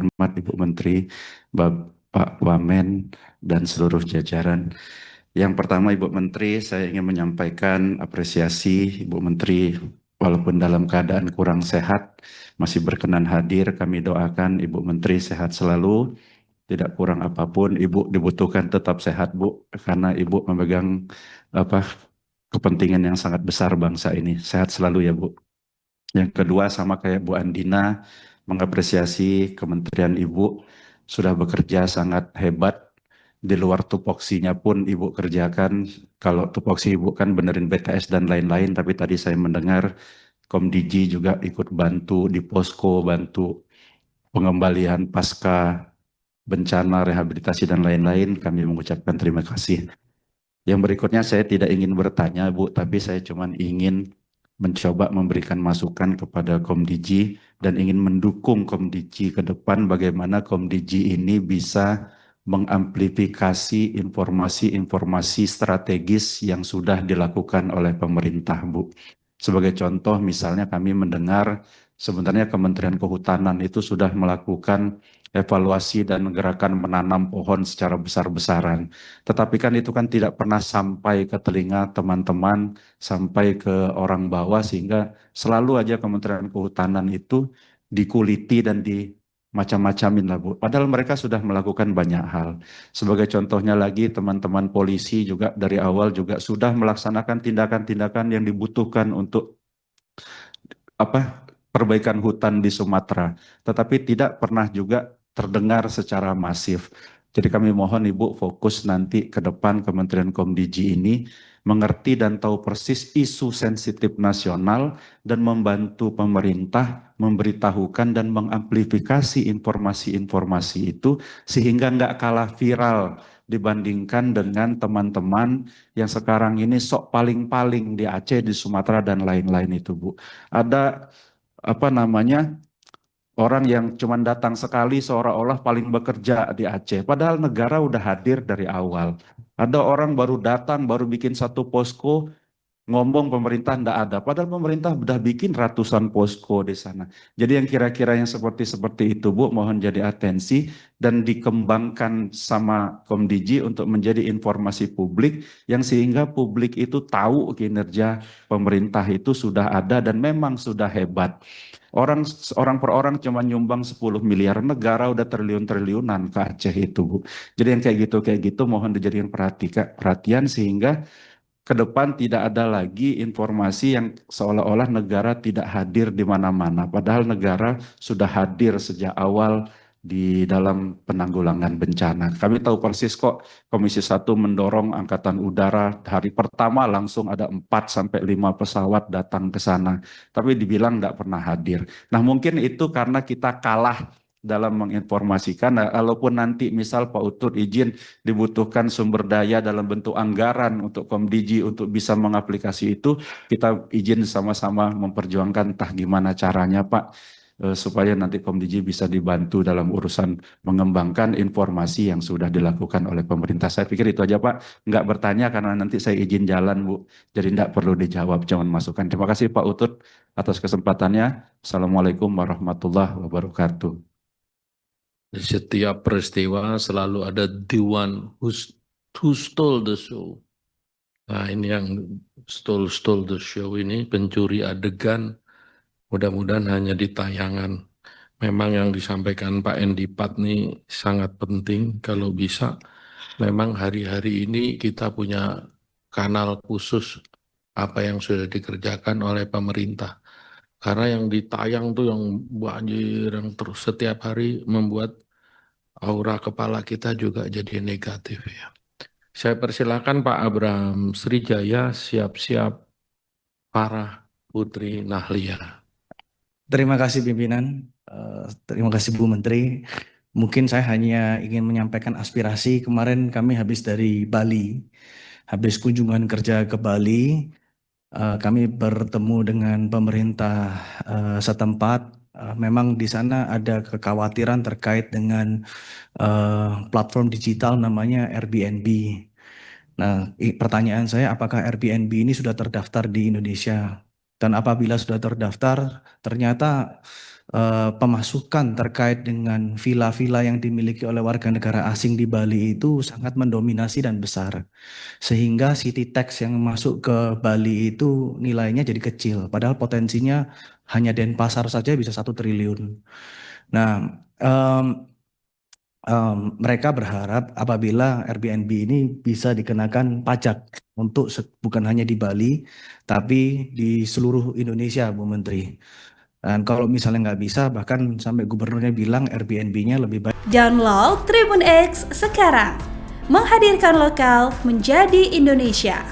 terhormat Ibu Menteri, Bapak Wamen, dan seluruh jajaran. Yang pertama Ibu Menteri, saya ingin menyampaikan apresiasi Ibu Menteri, walaupun dalam keadaan kurang sehat, masih berkenan hadir. Kami doakan Ibu Menteri sehat selalu, tidak kurang apapun. Ibu dibutuhkan tetap sehat, Bu, karena Ibu memegang apa kepentingan yang sangat besar bangsa ini. Sehat selalu ya, Bu. Yang kedua, sama kayak Bu Andina, mengapresiasi Kementerian Ibu sudah bekerja sangat hebat. Di luar tupoksinya pun Ibu kerjakan. Kalau tupoksi Ibu kan benerin BTS dan lain-lain, tapi tadi saya mendengar Komdiji juga ikut bantu di posko, bantu pengembalian pasca bencana, rehabilitasi, dan lain-lain. Kami mengucapkan terima kasih. Yang berikutnya saya tidak ingin bertanya, Bu, tapi saya cuma ingin mencoba memberikan masukan kepada Komdiji dan ingin mendukung Komdiji ke depan bagaimana Komdiji ini bisa mengamplifikasi informasi-informasi strategis yang sudah dilakukan oleh pemerintah, Bu. Sebagai contoh, misalnya kami mendengar sebenarnya Kementerian Kehutanan itu sudah melakukan evaluasi dan gerakan menanam pohon secara besar-besaran. Tetapi kan itu kan tidak pernah sampai ke telinga teman-teman, sampai ke orang bawah, sehingga selalu aja Kementerian Kehutanan itu dikuliti dan di macam-macamin lah, Bu. Padahal mereka sudah melakukan banyak hal. Sebagai contohnya lagi, teman-teman polisi juga dari awal juga sudah melaksanakan tindakan-tindakan yang dibutuhkan untuk perbaikan hutan di Sumatera, tetapi tidak pernah juga terdengar secara masif. Jadi kami mohon Ibu fokus nanti ke depan Kementerian Komdiji ini mengerti dan tahu persis isu sensitif nasional dan membantu pemerintah memberitahukan dan mengamplifikasi informasi-informasi itu sehingga nggak kalah viral dibandingkan dengan teman-teman yang sekarang ini sok paling-paling di Aceh, di Sumatera, dan lain-lain itu, Bu. Ada orang yang cuma datang sekali seolah-olah paling bekerja di Aceh, padahal negara udah hadir dari awal. Ada orang baru datang, baru bikin satu posko, ngomong pemerintah ndak ada, padahal pemerintah udah bikin ratusan posko di sana. Jadi yang kira-kira yang seperti itu, Bu, mohon jadi atensi dan dikembangkan sama Komdiji untuk menjadi informasi publik yang sehingga publik itu tahu kinerja pemerintah itu sudah ada dan memang sudah hebat. Orang per orang cuma nyumbang 10 miliar, negara udah triliun-triliunan ke Aceh itu, Bu. Jadi yang kayak gitu mohon dijadikan perhatian sehingga ke depan tidak ada lagi informasi yang seolah-olah negara tidak hadir di mana-mana. Padahal negara sudah hadir sejak awal di dalam penanggulangan bencana. Kami tahu persis kok Komisi 1 mendorong Angkatan Udara hari pertama langsung ada 4 sampai 5 pesawat datang ke sana. Tapi dibilang nggak pernah hadir. Nah mungkin itu karena kita kalah dalam menginformasikan. Nah, walaupun nanti misal Pak Utut izin dibutuhkan sumber daya dalam bentuk anggaran untuk Komdiji untuk bisa mengaplikasi itu, kita izin sama-sama memperjuangkan entah gimana caranya Pak, supaya nanti Komdiji bisa dibantu dalam urusan mengembangkan informasi yang sudah dilakukan oleh pemerintah. Saya pikir itu aja Pak, nggak bertanya karena nanti saya izin jalan Bu, jadi nggak perlu dijawab, cuman masukan. Terima kasih Pak Utut atas kesempatannya. Assalamualaikum warahmatullahi wabarakatuh. Di setiap peristiwa selalu ada the one who stole the show. Nah ini yang stole the show ini, pencuri adegan, mudah-mudahan hanya di tayangan. Memang yang disampaikan Pak Endi Pat ini sangat penting, kalau bisa memang hari-hari ini kita punya kanal khusus apa yang sudah dikerjakan oleh pemerintah. Karena yang ditayang tuh yang banjir, yang terus setiap hari membuat aura kepala kita juga jadi negatif ya. Saya persilakan Pak Abraham Srijaya siap-siap para Putri Nahlia. Terima kasih pimpinan, terima kasih Bu Menteri. Mungkin saya hanya ingin menyampaikan aspirasi. Kemarin kami habis dari Bali, habis kunjungan kerja ke Bali, kami bertemu dengan pemerintah setempat. Memang di sana ada kekhawatiran terkait dengan platform digital namanya Airbnb. Nah, pertanyaan saya, apakah Airbnb ini sudah terdaftar di Indonesia? Dan apabila sudah terdaftar, ternyata pemasukan terkait dengan villa-villa yang dimiliki oleh warga negara asing di Bali itu sangat mendominasi dan besar. Sehingga city tax yang masuk ke Bali itu nilainya jadi kecil. Padahal potensinya hanya Denpasar saja bisa 1 triliun. Nah, mereka berharap apabila Airbnb ini bisa dikenakan pajak untuk bukan hanya di Bali, tapi di seluruh Indonesia, Bu Menteri. Dan kalau misalnya nggak bisa, bahkan sampai gubernurnya bilang Airbnb-nya lebih baik. Download Tribun X sekarang, menghadirkan lokal menjadi Indonesia.